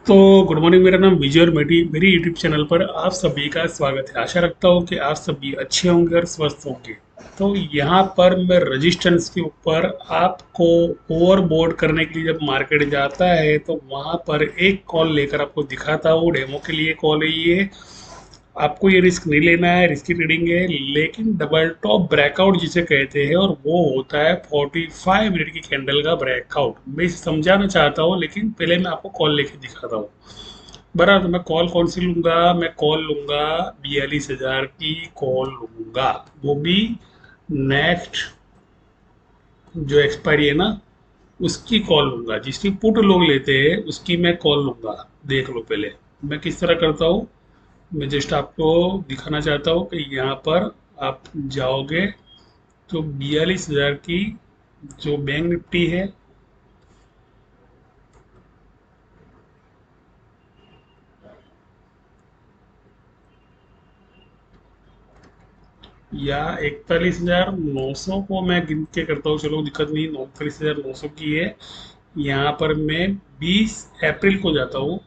तो good morning. मेरा नाम विजय और मेरी यूट्यूब चैनल पर आप सभी का स्वागत है। आशा रखता हूँ कि आप सभी अच्छे होंगे और स्वस्थ होंगे। तो यहाँ पर मैं रजिस्टेंस के ऊपर आपको ओवरबोर्ड करने के लिए जब मार्केट जाता है तो वहाँ पर एक कॉल लेकर आपको दिखाता हूँ। डेमो के लिए कॉल है ये। आपको ये रिस्क नहीं लेना है, रिस्की ट्रेडिंग है, लेकिन डबल टॉप ब्रेकआउट जिसे कहते हैं, और वो होता है 45 मिनट की कैंडल का ब्रेकआउट। मैं इसे समझाना चाहता हूँ, लेकिन पहले मैं आपको कॉल लेके दिखाता हूँ। बराबर। तो मैं कॉल कौन सी लूंगा? मैं कॉल लूंगा 42,000 की कॉल लूंगा, वो भी नेक्स्ट जो एक्सपायरी है ना उसकी कॉल लूंगा। जिसकी पुट लोग लेते हैं उसकी मैं कॉल लूंगा। देख लो पहले मैं किस तरह करता हूँ। मैं जस्ट आपको दिखाना चाहता हूँ कि यहाँ पर आप जाओगे तो 42,000 की जो बैंक निफ्टी है, या 41,900 को मैं गिन के करता हूँ। चलो दिक्कत नहीं, 41,900 की है। यहाँ पर मैं 20 अप्रैल को जाता हूँ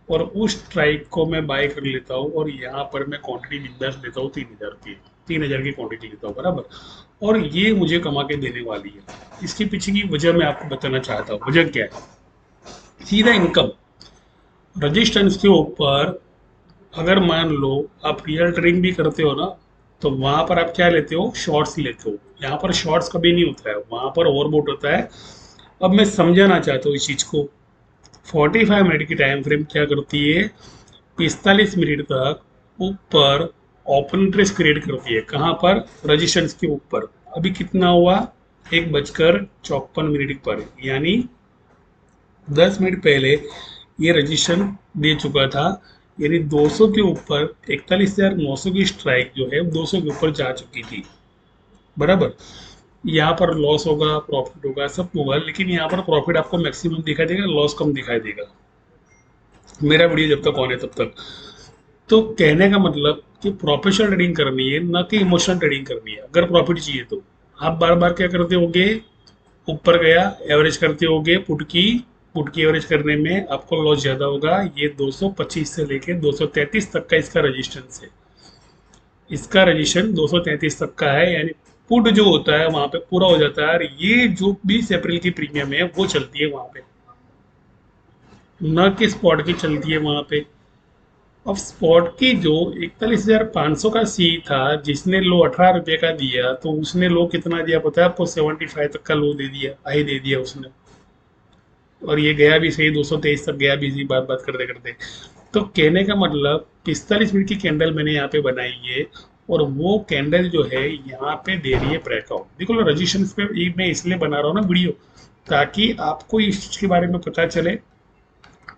और उस स्ट्राइक को मैं बाय कर लेता हूँ, और यहाँ पर मैं क्वांटिटी बिंदास लेता हूँ 3,000 की। 3,000 की क्वांटिटी लेता हूँ, बराबर। और ये मुझे कमा के देने वाली है। इसके पीछे की वजह मैं आपको बताना चाहता हूँ। वजह क्या है? सीधा इनकम। रजिस्टेंस के ऊपर अगर मान लो आप रियल ट्रेडिंग भी करते हो ना, तो वहां पर आप क्या लेते हो? शॉर्ट्स लेते हो। यहाँ पर शॉर्ट्स कभी नहीं होता है, वहां पर ओवरबोट होता है। अब मैं समझाना चाहता हूँ इस चीज को। 45 मिनट की टाइम फ्रेम क्या करती है? 45 मिनट तक ऊपर ओपन इंटरेस्ट क्रिएट करती है। कहाँ पर? रजिस्टेंस के ऊपर। अभी कितना हुआ? 1:54 पर, यानी 10 मिनट पहले ये रजिस्ट्रेशन दे चुका था। यानी 200 के ऊपर 41,900 की स्ट्राइक जो है 200 के ऊपर जा चुकी थी, बराबर। यहाँ पर लॉस होगा, प्रॉफिट होगा, सब होगा, लेकिन यहाँ पर प्रॉफिट आपको मैक्सिमम दिखाई देगा, लॉस कम दिखाई देगा। मेरा वीडियो जब तक ऑन है तब तक। तो कहने का मतलब कि प्रोफेशनल ट्रेडिंग करनी है, ना कि इमोशनल ट्रेडिंग करनी है। अगर प्रॉफिट चाहिए तो आप बार बार क्या करते होगे? ऊपर गया, एवरेज करते होगे पुट की एवरेज करने में आपको लॉस ज्यादा होगा। ये 225 से लेके 233 तक का इसका रजिस्टेंस है। इसका रजिस्ट्रेशन 233 तक का है, यानी पुट जो होता है वहां पे पूरा हो जाता है। और ये जो 20 अप्रैल की प्रीमियम है वो चलती है वहां पे, न कि स्पॉट की चलती है वहां पे। अब स्पॉट की जो 41,500 का सी था, जिसने लो 18 रुपये का दिया, तो उसने लो कितना दिया पता है आपको? 75 तक का लो दे दिया, हाई दे दिया उसने। और ये गया भी सही, 223 तक गया भी, इसी बात बात करते करते। तो कहने का मतलब 45 मिनट की कैंडल मैंने यहाँ पे बनाई है, और वो कैंडल जो है यहाँ पे दे रही है ब्रेकआउट। देखो ना, रजिस्ट्रेशन पे मैं इसलिए बना रहा हूँ ना वीडियो, ताकि आपको इस चीज के बारे में पता चले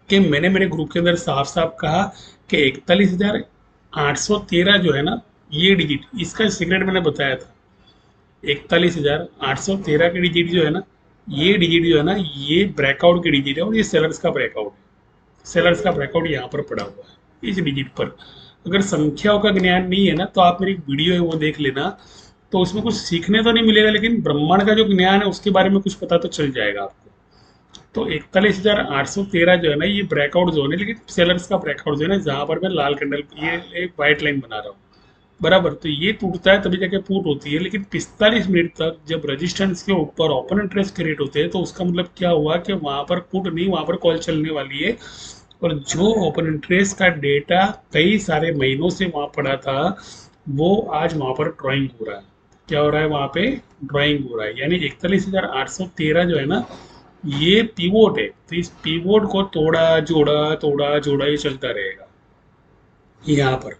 कि मैंने मेरे ग्रुप के अंदर साफ साफ कहा कि 41,813 जो है ना, ये डिजिट, इसका सीक्रेट मैंने बताया था। 41,813 की डिजिट जो है ना, ये डिजिट जो है ना, ये ब्रेकआउट की डिजिट है, और ये सेलर्स का ब्रेकआउट है। सेलर्स का ब्रेकआउट यहाँ पर पड़ा हुआ है इस डिजिट पर। अगर संख्याओं का ज्ञान नहीं है ना, तो आप मेरी वीडियो है वो देख लेना। तो उसमें कुछ सीखने तो नहीं मिलेगा, लेकिन ब्रह्मांड का जो ज्ञान है उसके बारे में कुछ पता तो चल जाएगा आपको। तो 41,813 जो है ना, ये ब्रेकआउट जोन है, लेकिन सेलर्स का ब्रेकआउट जोन है, जहां पर मैं लाल कैंडल, ये एक व्हाइट लाइन बना रहा हूँ, बराबर। तो ये टूटता है तभी जाके पुट होती है। लेकिन 45 मिनट तक जब रेजिस्टेंस के ऊपर ओपन इंटरेस्ट क्रिएट होते हैं, तो उसका मतलब क्या हुआ कि वहां पर पुट नहीं, वहां पर कॉल चलने वाली है। और जो ओपन इंटरेस्ट का डेटा कई सारे महीनों से वहां पड़ा था, वो आज वहां पर ड्राइंग हो रहा है। क्या हो रहा है वहां पे? ड्राइंग हो रहा है। यानी 41,813 जो है ना, ये पीवोट है। तो इस पीवोट को तोड़ा जोड़ा, तोड़ा जोड़ा, ये चलता रहेगा यहाँ पर।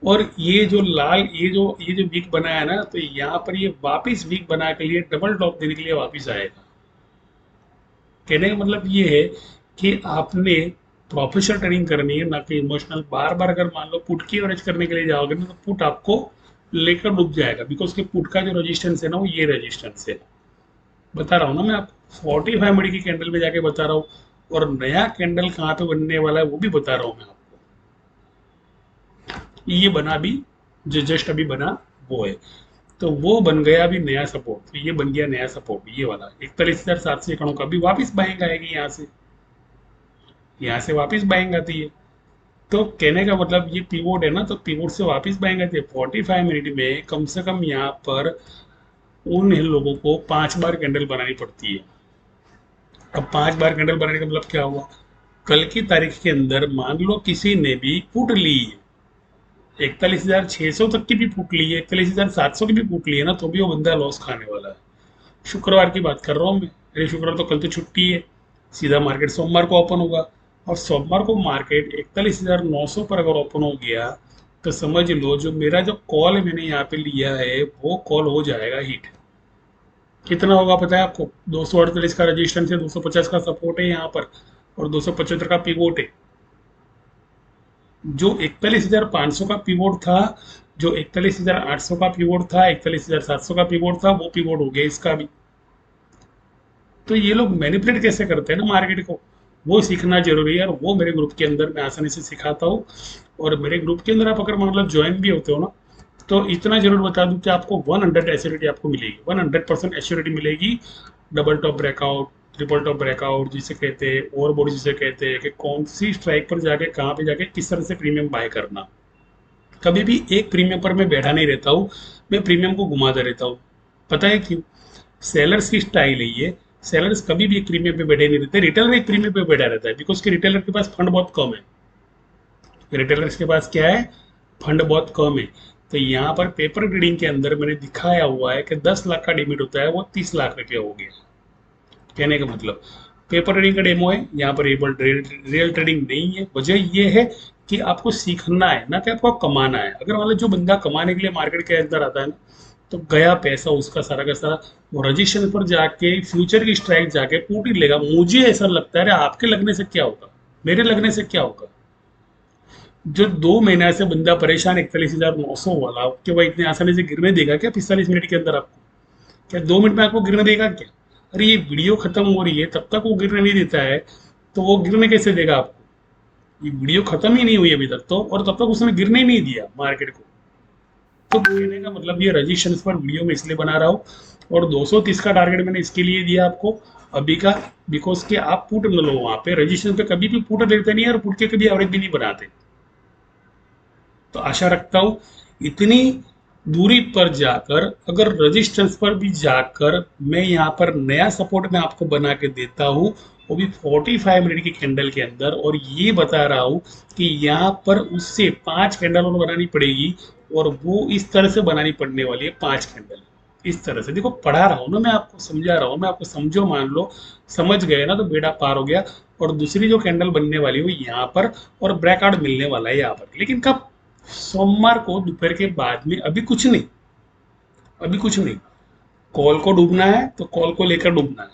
और ये जो लाल, ये जो वीक बना है ना, तो यहाँ पर ये वापिस वीक बना के लिए डबल टॉप देने के लिए वापिस आएगा। कहने का मतलब ये है कि आपने प्रोफेशनल ट्रेडिंग करनी है, ना कि इमोशनल। बार बार अगर मान लो पुट की एवरेज करने के लिए जाओगे ना, तो पुट आपको लेकर डूब जाएगा, बिकॉज के पुट का जो रजिस्टेंस है ना, वो ये रजिस्टेंस है। बता रहा हूँ ना मैं आपको, 45 मिनट की कैंडल में जाके बता रहा हूँ। और नया कैंडल कहाँ पे बनने वाला है वो भी बता रहा हूँ मैं आपको। ये बना भी, जो जस्ट अभी बना वो है। तो वो बन गया अभी नया सपोर्ट। तो ये बन गया नया सपोर्ट, ये वाला 41,791 का भी वापस बाइंग आएगी यहाँ से। यहाँ से वापस बाइंग आती है। तो कहने का मतलब ये पिवोट है ना, तो पिवोट से वापस बाइंग आती है। 45 मिनट में कम से कम यहाँ पर उन लोगों को 5 बार कैंडल बनानी पड़ती है। अब 5 बार कैंडल बनाने का मतलब क्या हुआ, कल की तारीख के अंदर मान लो किसी ने भी पुट ली है, 41,600 तक की भी पुट ली है, 41,700 की भी पुट ली है ना, तो भी वो बंदा लॉस खाने वाला है। शुक्रवार की बात कर रहा हूँ मैं, अरे शुक्रवार तो कल तो छुट्टी है, सीधा मार्केट सोमवार को ओपन होगा। और सोमवार को मार्केट 41,900 पर अगर ओपन हो गया तो समझ लो जो मेरा जो कॉल मैंने यहाँ पे लिया है वो कॉल हो जाएगा हिट। कितना होगा पता है आपको, 248 का रजिस्टेंस है, 250 का सपोर्ट है यहाँ पर, और 275 का पिवोट है। जो 41,500 का पिवोट था, जो 41,800 का पिवोट था, 41,700 का पिवोट था, वो पिवोट हो गया इसका भी। तो ये लोग मैनिपुलेट कैसे करते हैं ना मार्केट को, वो सीखना जरूरी है, और वो मेरे ग्रुप के अंदर मैं आसानी से सिखाता हूँ। और मेरे ग्रुप के अंदर आप अगर मतलब ज्वाइन भी होते हो ना, तो इतना जरूर बता दूं कि आपको 100 एश्योरिटी आपको मिलेगी, 100% एश्योरिटी मिलेगी। Double top breakout, triple top breakout जिसे कहते हैं, ओवरबॉडी जिसे कहते हैं, कि कौन सी स्ट्राइक पर जाके कहाँ पे जाके किस तरह से प्रीमियम बाय करना। कभी भी एक प्रीमियम पर मैं बैठा नहीं रहता हूँ, मैं प्रीमियम को घुमाता रहता हूँ। पता है क्यों? सेलर्स की स्टाइल है ये। सेलर्स कभी भी एक प्रीमियम पे बैठे नहीं रहते, रिटेलर एक प्रीमियम पे बैठा रहता है, बिकॉज कि रिटेलर के पास फंड बहुत कम है। रिटेलर्स के पास क्या है, फंड बहुत कम है। तो यहाँ पर पेपर ट्रेडिंग के अंदर मैंने दिखाया हुआ है कि 10 लाख का डिमिट होता है, वो 30 लाख रुपये हो गया। कहने का मतलब पेपर ट्रेडिंग का डेमो है, यहाँ पर रियल ट्रेडिंग नहीं है। वजह ये है कि आपको सीखना है ना कि आपको कमाना है। अगर मतलब जो बंदा कमाने के लिए मार्केट के अंदर आता है ना, तो गया पैसा उसका सारा का सारा, वो रजिस्ट्रेशन पर जाके फ्यूचर की स्ट्राइक जाके पूट ही लेगा। मुझे ऐसा लगता है, अरे आपके लगने से क्या होगा, मेरे लगने से क्या होगा। जो 2 महीना से बंदा परेशान 41,900 वाला, कि वह इतने आसानी से गिरने देगा क्या 45 मिनट के अंदर आपको? क्या 2 मिनट में आपको गिरने देगा क्या? अरे ये वीडियो खत्म हो रही है तब तक वो गिरने नहीं देता है, तो वो गिरने कैसे देगा आपको? ये वीडियो खत्म ही नहीं हुई अभी तक तो, और तब तक उसने गिरने ही नहीं दिया मार्केट को। तो कहने का मतलब ये रजिस्ट्रेशन पर वीडियो में इसलिए बना रहा हूँ। और 230 का टारगेट मैंने इसके लिए दिया आपको अभी का, बिकॉज कि आप पुट न लो वहां पे, रजिस्ट्रेशन पे कभी भी पुट लेते नहीं है, और पुट के कभी एवरेज भी नहीं बनाते। तो आशा रखता हूँ इतनी दूरी पर जाकर, अगर रजिस्टेंस पर भी जाकर मैं यहाँ पर नया सपोर्ट मैं आपको बना के देता हूँ, वो भी 45 मिनट की कैंडल के अंदर, और ये बता रहा हूँ कि यहाँ पर उससे 5 कैंडल और बनानी पड़ेगी, और वो इस तरह से बनानी पड़ने वाली है 5 कैंडल। इस तरह से देखो, पढ़ा रहा हूँ ना मैं आपको, समझा रहा हूँ मैं आपको, समझो, मान लो समझ गए ना तो बेड़ा पार हो गया। और दूसरी जो कैंडल बनने वाली है वो यहाँ पर, और ब्रेकआउट मिलने वाला है यहाँ पर, लेकिन कब? सोमवार को दोपहर के बाद में। अभी कुछ नहीं, अभी कुछ नहीं। कॉल को डूबना है तो कॉल को लेकर डूबना है,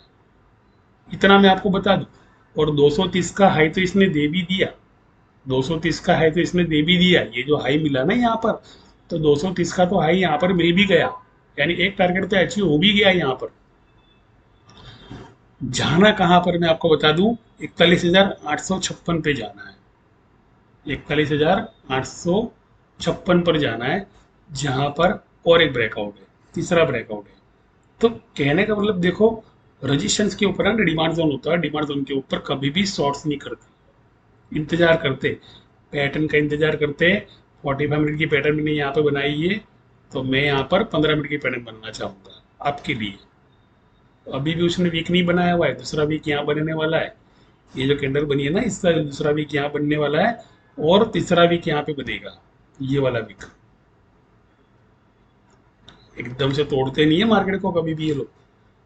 इतना मैं आपको बता दूं। और 230 का हाई तो इसने दे भी दिया, 230 का हाई तो इसने दे भी दिया। ये जो हाई मिला ना यहाँ पर, तो 230 का तो हाई यहाँ पर मिल भी गया, यानी एक टारगेट तो अचीव हो भी गया यहाँ पर। जाना कहाँ पर मैं आपको बता दूं, 41,856 पे जाना है, 41,856 पर जाना है, जहां पर और एक ब्रेकआउट है, तीसरा ब्रेकआउट है। तो कहने का मतलब देखो, रजिस्टेंस के ऊपर ना डिमांड जोन होता है, डिमांड जोन के ऊपर कभी भी शॉर्ट्स नहीं करते, इंतजार करते, पैटर्न का इंतजार करते। 45 मिनट की पैटर्न मैंने यहाँ पे बनाई है, तो मैं यहाँ पर 15 मिनट की पैटर्न बनना चाहूंगा आपके लिए। तो अभी भी उसने वीक नहीं बनाया हुआ है, दूसरा वीक यहाँ बनने वाला है। ये जो कैंडल बनी है ना, इसका दूसरा वीक यहाँ बनने वाला है, और तीसरा वीक यहाँ पे बनेगा, ये वाला वीक। एकदम से तोड़ते नहीं है मार्केट को कभी भी ये लोग।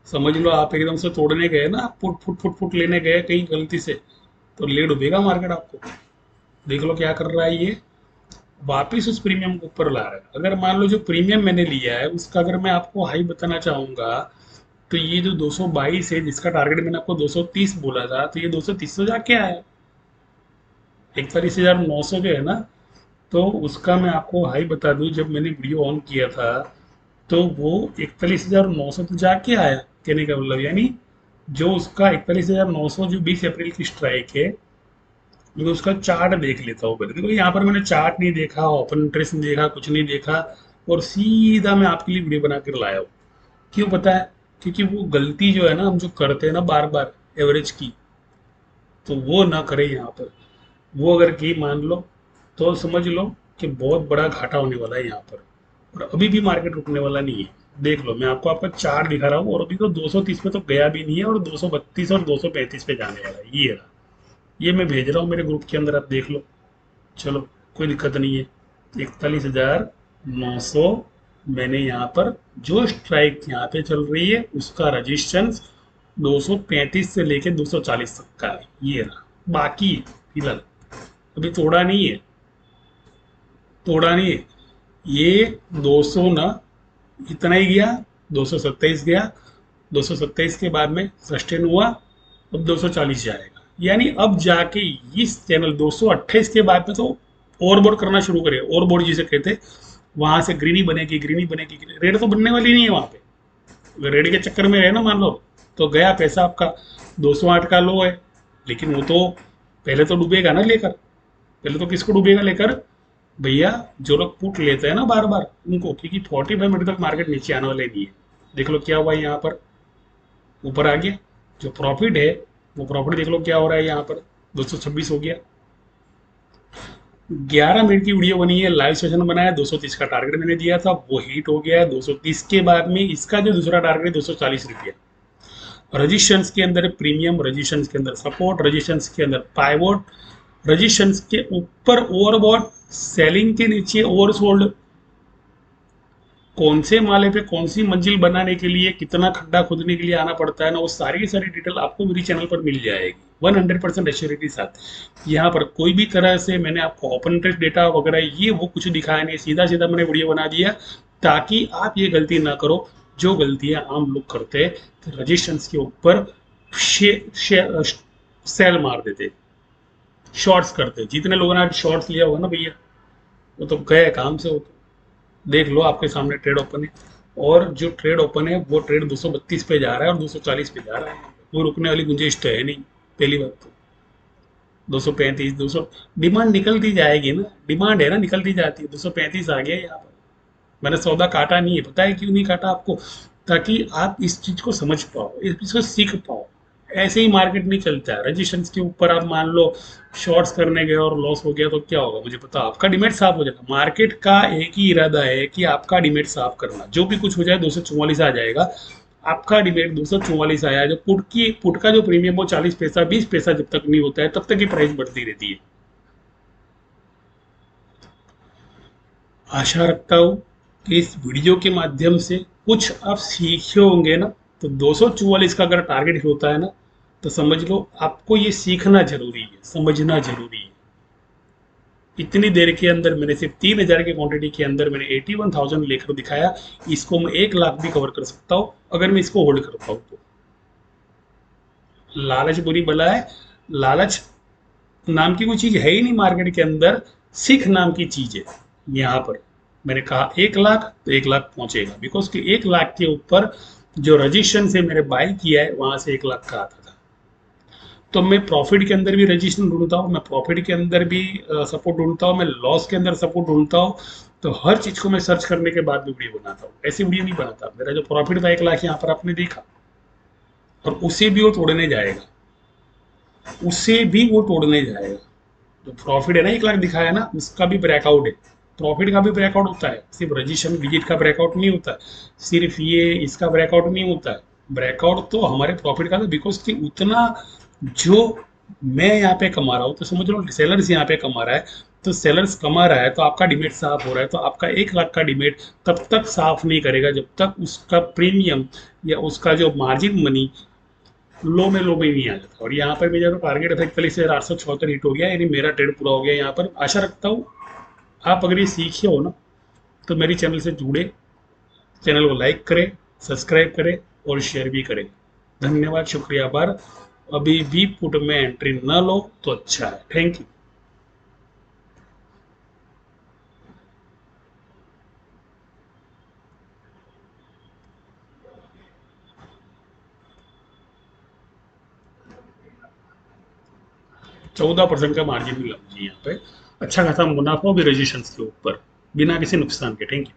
समझ लो आप एकदम से तोड़ने गए ना, आप फुट फुट फुट फुट लेने गए कहीं गलती से, तो ले डूबेगा मार्केट आपको। देख लो क्या कर रहा है ये, वापिस उस प्रीमियम को ऊपर ला रहा है। अगर मान लो जो प्रीमियम मैंने लिया है उसका अगर मैं आपको हाई बताना चाहूंगा, तो ये जो 222 है, जिसका टारगेट मैंने आपको 230 बोला था, तो ये 230 तो जाके आया। 41,900 जो है ना, तो उसका मैं आपको हाई बता दूं, जब मैंने वीडियो ऑन किया था तो वो 41,900 तो जाके आया। कहने का मतलब यानी जो उसका 41,900 जो 20 अप्रैल की स्ट्राइक है, मैं उसका चार्ट देख लेता हूँ पहले। देखो यहाँ पर मैंने चार्ट नहीं देखा, ओपन इंटरेस्ट नहीं देखा, कुछ नहीं देखा, और सीधा मैं आपके लिए वीडियो बना कर लाया हूँ। क्यों पता है? क्योंकि वो गलती जो है ना हम जो करते हैं ना बार बार, एवरेज की, तो वो ना करें यहाँ पर। वो अगर की मान लो तो समझ लो कि बहुत बड़ा घाटा होने वाला है यहाँ पर। और अभी भी मार्केट रुकने वाला नहीं है। देख लो, मैं आपको आपका चार्ट दिखा रहा हूँ और अभी तो 230 पे तो गया भी नहीं है और 232 और 235 पे जाने वाला है। ये रहा, ये मैं भेज रहा हूँ मेरे ग्रुप के अंदर, आप देख लो। चलो, कोई दिक्कत नहीं है। 41,900 मैंने यहाँ पर जो स्ट्राइक यहाँ पे चल रही है उसका रजिस्टेंस 235 से लेके 240 तक का है। ये रहा, बाकी फिलहाल अभी तोड़ा नहीं है, तोड़ा नहीं है। ये 200 ना, इतना ही गया, 227 गया, 227 के बाद में सस्टेन हुआ, अब 240 जाएगा। यानी अब जाके इस चैनल 228 के बाद में तो ओवरबोर्ड करना शुरू करे। ओवरबोर्ड जिसे कहते, वहां से ग्रीनी बनेगी, ग्रीनी बनेगी। रेड तो बनने वाली नहीं है वहां पे। अगर रेड के चक्कर में रहे ना मान लो, तो गया पैसा आपका। 208 का लो है, लेकिन वो तो पहले तो डूबेगा ना लेकर। पहले तो किसको डूबेगा लेकर? भैया जो लोग पुट लेते हैं ना बार बार उनको, क्योंकि 45 मिनट तक मार्केट नीचे आने वाले नहीं है। देख लो क्या हुआ यहाँ पर, ऊपर आ गया। जो प्रॉफिट है वो प्रॉफिट देख लो क्या हो रहा है यहाँ पर, 226 हो गया। 11 मिनट की वीडियो बनी है, लाइव सेशन बनाया। 230 का टारगेट मैंने दिया था, वो हिट हो गया है। 230 के बाद में इसका जो दूसरा टारगेट है 240 रुपया। रजिस्टेंस के अंदर प्रीमियम, रजिस्टेंस के अंदर सपोर्ट, रजिस्टेंस के अंदर पाइवोट, रजिस्टेंस के ऊपर ओवरबॉट, सेलिंग के नीचे ओवरसोल्ड। कौन से माले पे कौन सी मंजिल बनाने के लिए कितना खड्डा खोदने के लिए आना पड़ता है ना, वो सारी की सारी डिटेल आपको मेरी चैनल पर मिल जाएगी 100% एश्योरिटी के साथ। यहाँ पर कोई भी तरह से मैंने आपको ओपन इंटरेस्ट डेटा वगैरह ये वो कुछ दिखाया नहीं, सीधा सीधा मैंने वीडियो बना दिया ताकि आप ये गलती ना करो जो गलतियां आम लोग करते हैं। तो रजिस्टेंस के ऊपर सेल मार देते, शॉर्ट्स करते। जितने लोगों ने आज शॉर्ट्स लिया होगा ना भैया, वो तो गए काम से। वो तो देख लो, आपके सामने ट्रेड ओपन है, और जो ट्रेड ओपन है वो ट्रेड 232 पे जा रहा है और 240 पे जा रहा है। वो रुकने वाली गुंजाइश तो है नहीं। पहली बात तो 235 200 डिमांड निकलती जाएगी ना, डिमांड है ना, निकलती जाती है। 235 आ गया यहाँ पर। मैंने सौदा काटा नहीं है, पता है क्यों नहीं काटा आपको? ताकि आप इस चीज को समझ पाओ, इस चीज को सीख पाओ। ऐसे ही मार्केट नहीं चलता है। रजिस्ट्रेशन के ऊपर आप मान लो शॉर्ट्स करने गए और लॉस हो गया तो क्या होगा मुझे पता, आपका डिमेट साफ हो जाएगा। मार्केट का एक ही इरादा है कि आपका डिमेट साफ करना। जो भी कुछ हो जाए 244 आ जाएगा। आपका डिमेट 244 आया। जो पुट का जो प्रीमियम वो 40 पैसा 20 पैसा जब तक नहीं होता है तब तक ही प्राइस बढ़ती रहती है। आशा रखता हूँ कि इस वीडियो के माध्यम से कुछ आप सीखे होंगे ना। तो 244 का अगर टारगेट होता है ना, तो समझ लो आपको ये सीखना जरूरी है, समझना जरूरी है। इतनी देर के अंदर मैंने सिर्फ 3,000 की क्वांटिटी के अंदर मैंने 81,000 लेकर दिखाया। इसको मैं 1 लाख भी कवर कर सकता हूँ अगर मैं इसको होल्ड करता हूँ तो। लालच बुरी बला है। लालच नाम की कोई चीज है ही नहीं मार्केट के अंदर, सीख नाम की चीज है। यहाँ पर मैंने कहा 1 लाख, तो 1 लाख पहुंचेगा, बिकॉज कि 1 लाख के ऊपर जो रजिस्ट्रेशन से मैंने बाई किया है वहां से 1 लाख का आता था। तो मैं प्रॉफिट के अंदर भी रजिस्ट्रेशन ढूंढता हूँ, मैं प्रॉफिट के अंदर भी सपोर्ट ढूंढता हूँ, मैं लॉस के अंदर सपोर्ट ढूंढता हूँ। तो हर चीज को मैं सर्च करने के बाद भी वीडियो बनाता हूँ, ऐसी वीडियो नहीं बनाता। मेरा जो प्रॉफिट था 1 लाख यहाँ पर आपने देखा, और उसे भी वो तोड़ने जाएगा, उसे भी वो तोड़ने जाएगा। जो प्रॉफिट है ना 1 लाख दिखाया ना, उसका भी ब्रेकआउट है। प्रॉफिट का भी ब्रेकआउट होता है, सिर्फ रजिस्ट्रेशन डिजिट का ब्रेकआउट नहीं होता है, सिर्फ ये इसका ब्रेकआउट नहीं होता है। ब्रेकआउट तो हमारे प्रॉफिट का था, बिकॉज कि उतना जो मैं यहाँ पे कमा रहा हूँ, तो समझ लो सेलर्स यहाँ पे कमा रहा है। तो सेलर्स कमा रहा है तो आपका डिमेट साफ हो रहा है। तो आपका 1 लाख का डिमेट तब तक साफ नहीं करेगा जब तक उसका प्रीमियम या उसका जो मार्जिन मनी लो में नहीं आ जाता। और यहाँ पर मेरा जो टारगेट था 41,874 हिट हो गया, यानी मेरा ट्रेड पूरा हो गया यहाँ पर। आशा रखता हूँ आप अगर ये सीखे हो ना, तो मेरी चैनल से जुड़े, चैनल को लाइक करें, सब्सक्राइब करें और शेयर भी करें। धन्यवाद, शुक्रिया, आभार। अभी भी पुट में एंट्री न लो तो अच्छा है। Thank you. चौदह परसेंट का मार्जिन मिला मुझे यहाँ पे, अच्छा खासा मुनाफा भी रजिस्ट्रेशन के ऊपर बिना किसी नुकसान के। Thank you.